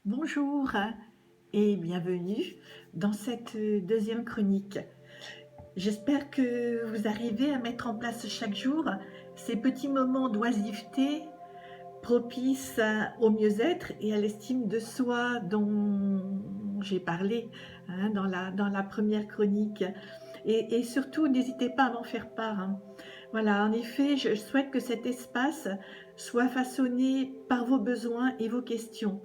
Bonjour et bienvenue dans cette deuxième chronique. J'espère que vous arrivez à mettre en place chaque jour ces petits moments d'oisiveté propices au mieux-être et à l'estime de soi dont j'ai parlé dans la première chronique. Et surtout, n'hésitez pas à m'en faire part, hein. Voilà, en effet, je souhaite que cet espace soit façonné par vos besoins et vos questions.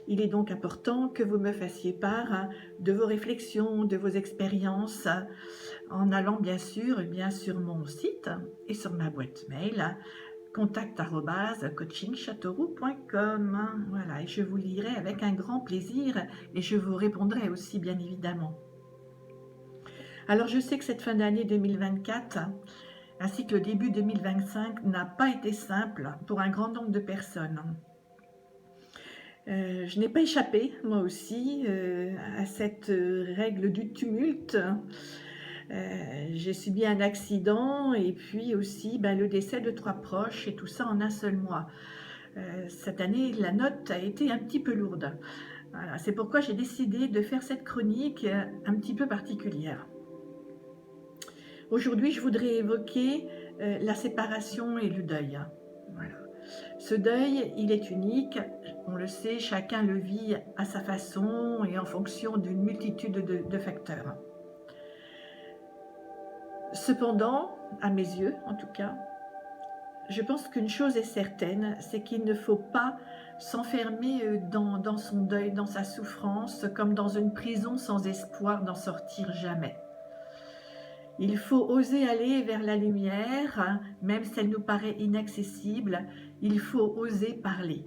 Il est donc important que vous me fassiez part de vos réflexions, de vos expériences, en allant bien sur mon site et sur ma boîte mail contact@coachingchâteauroux.com. Voilà, et je vous lirai avec un grand plaisir et je vous répondrai aussi bien évidemment. Alors je sais que cette fin d'année 2024 ainsi que le début 2025 n'a pas été simple pour un grand nombre de personnes. Je n'ai pas échappé, moi aussi, à cette règle du tumulte. J'ai subi un accident et puis aussi le décès de 3 proches et tout ça en un seul mois. Cette année, la note a été un petit peu lourde. Voilà, c'est pourquoi j'ai décidé de faire cette chronique un petit peu particulière. Aujourd'hui, je voudrais évoquer la séparation et le deuil. Voilà. Ce deuil, il est unique, on le sait, chacun le vit à sa façon et en fonction d'une multitude de facteurs. Cependant, à mes yeux en tout cas, je pense qu'une chose est certaine, c'est qu'il ne faut pas s'enfermer dans son deuil, dans sa souffrance, comme dans une prison sans espoir d'en sortir jamais. Il faut oser aller vers la lumière, même si elle nous paraît inaccessible, il faut oser parler.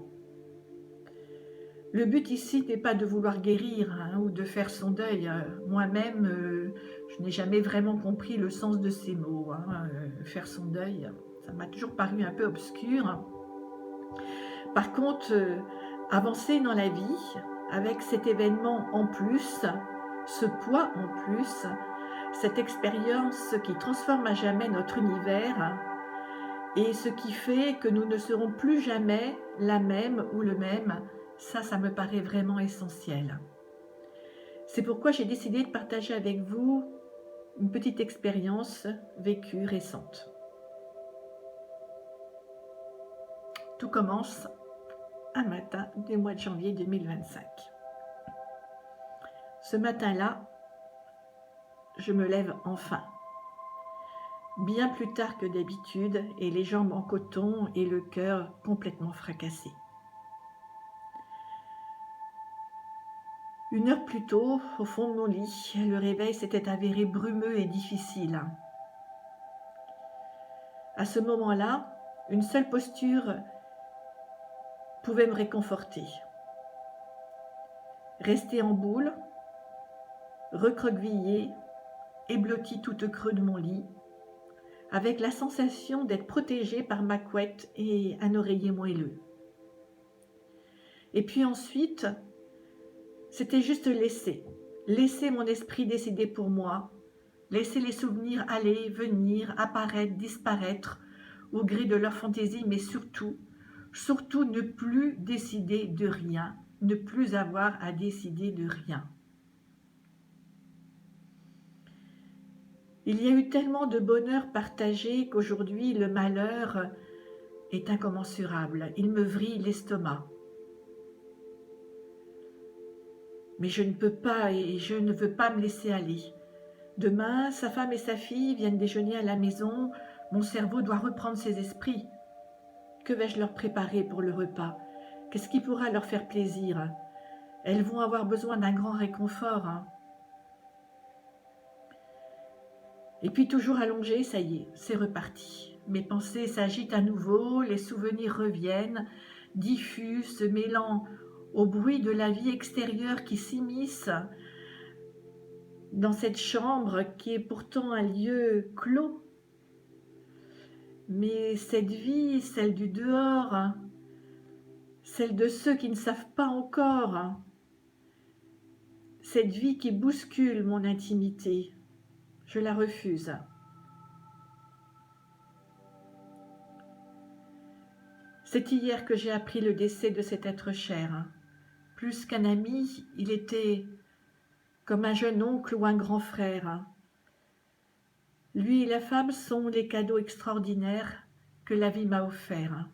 Le but ici n'est pas de vouloir guérir ou de faire son deuil. Moi-même, je n'ai jamais vraiment compris le sens de ces mots. Faire son deuil, ça m'a toujours paru un peu obscur. Par contre, avancer dans la vie avec cet événement en plus, ce poids en plus, cette expérience qui transforme à jamais notre univers et ce qui fait que nous ne serons plus jamais la même ou le même, ça me paraît vraiment essentiel. C'est pourquoi j'ai décidé de partager avec vous une petite expérience vécue récente. Tout commence un matin du mois de janvier 2025. Ce matin-là, je me lève enfin. Bien plus tard que d'habitude, et les jambes en coton et le cœur complètement fracassé. Une heure plus tôt, au fond de mon lit, le réveil s'était avéré brumeux et difficile. À ce moment-là, une seule posture pouvait me réconforter. Rester en boule, recroquevillée et blottie tout au creux de mon lit, avec la sensation d'être protégée par ma couette et un oreiller moelleux. Et puis ensuite, c'était juste laisser mon esprit décider pour moi, laisser les souvenirs aller, venir, apparaître, disparaître, au gré de leur fantaisie, mais surtout ne plus décider de rien, ne plus avoir à décider de rien. Il y a eu tellement de bonheur partagé qu'aujourd'hui le malheur est incommensurable. Il me vrille l'estomac. Mais je ne peux pas et je ne veux pas me laisser aller. Demain, sa femme et sa fille viennent déjeuner à la maison. Mon cerveau doit reprendre ses esprits. Que vais-je leur préparer pour le repas? Qu'est-ce qui pourra leur faire plaisir? Elles vont avoir besoin d'un grand réconfort. Et puis toujours allongée, ça y est, c'est reparti. Mes pensées s'agitent à nouveau, les souvenirs reviennent, diffus, se mêlant au bruit de la vie extérieure qui s'immisce dans cette chambre qui est pourtant un lieu clos. Mais cette vie, celle du dehors, celle de ceux qui ne savent pas encore, cette vie qui bouscule mon intimité, je la refuse. C'est hier que j'ai appris le décès de cet être cher. Plus qu'un ami, il était comme un jeune oncle ou un grand frère. Lui et la femme sont les cadeaux extraordinaires que la vie m'a offerts.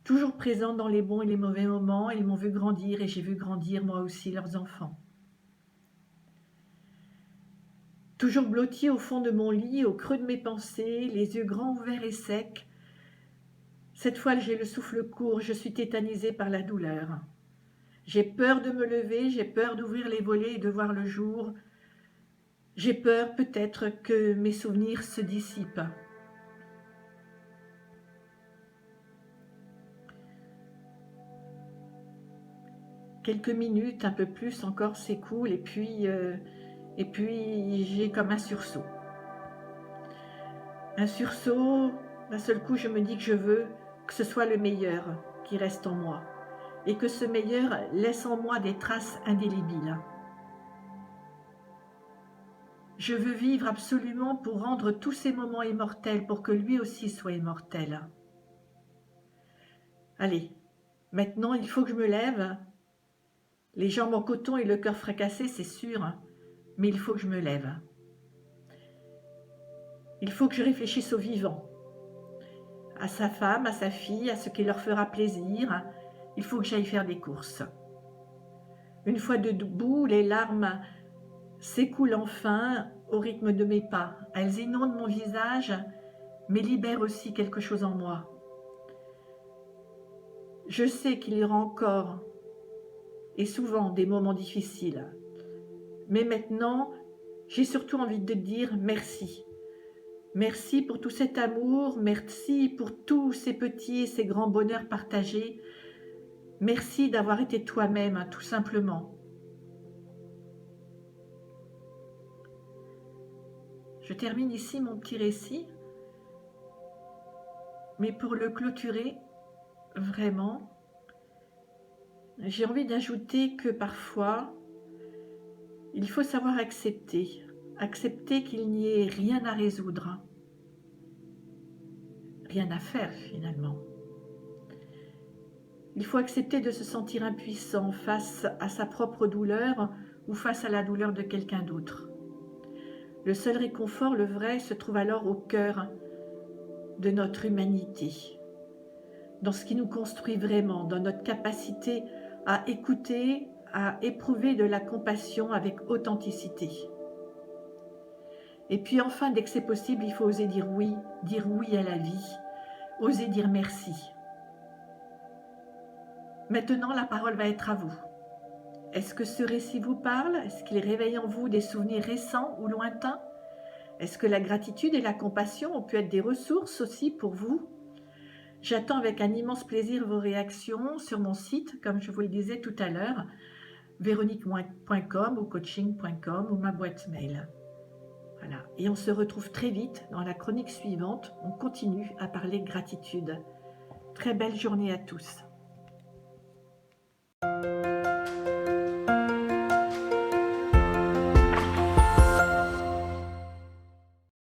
Toujours présents dans les bons et les mauvais moments, ils m'ont vu grandir et j'ai vu grandir moi aussi leurs enfants. Toujours blotti au fond de mon lit, au creux de mes pensées, les yeux grands ouverts et secs. Cette fois, j'ai le souffle court, je suis tétanisée par la douleur. J'ai peur de me lever, j'ai peur d'ouvrir les volets et de voir le jour. J'ai peur peut-être que mes souvenirs se dissipent. Quelques minutes, un peu plus encore s'écoulent et puis j'ai comme un sursaut. Un sursaut, d'un seul coup je me dis que je veux que ce soit le meilleur qui reste en moi et que ce meilleur laisse en moi des traces indélébiles. Je veux vivre absolument pour rendre tous ces moments immortels, pour que lui aussi soit immortel. Allez, maintenant il faut que je me lève. Les jambes en coton et le cœur fracassé, c'est sûr, mais il faut que je me lève. Il faut que je réfléchisse aux vivants, à sa femme, à sa fille, à ce qui leur fera plaisir. Il faut que j'aille faire des courses. Une fois debout, les larmes s'écoulent enfin au rythme de mes pas. Elles inondent mon visage, mais libèrent aussi quelque chose en moi. Je sais qu'il y aura encore et souvent des moments difficiles. Mais maintenant, j'ai surtout envie de dire merci. Merci pour tout cet amour, merci pour tous ces petits et ces grands bonheurs partagés. Merci d'avoir été toi-même, tout simplement. Je termine ici mon petit récit, mais pour le clôturer, vraiment, j'ai envie d'ajouter que parfois, il faut savoir accepter qu'il n'y ait rien à résoudre, rien à faire finalement. Il faut accepter de se sentir impuissant face à sa propre douleur ou face à la douleur de quelqu'un d'autre. Le seul réconfort, le vrai, se trouve alors au cœur de notre humanité, dans ce qui nous construit vraiment, dans notre capacité à écouter, à éprouver de la compassion avec authenticité. Et puis enfin, dès que c'est possible, il faut oser dire oui à la vie, oser dire merci. Maintenant, la parole va être à vous. Est-ce que ce récit vous parle? Est-ce qu'il réveille en vous des souvenirs récents ou lointains? Est-ce que la gratitude et la compassion ont pu être des ressources aussi pour vous? J'attends avec un immense plaisir vos réactions sur mon site, comme je vous le disais tout à l'heure, véronique.com ou coaching.com ou ma boîte mail. Voilà. Et on se retrouve très vite dans la chronique suivante. On continue à parler gratitude. Très belle journée à tous.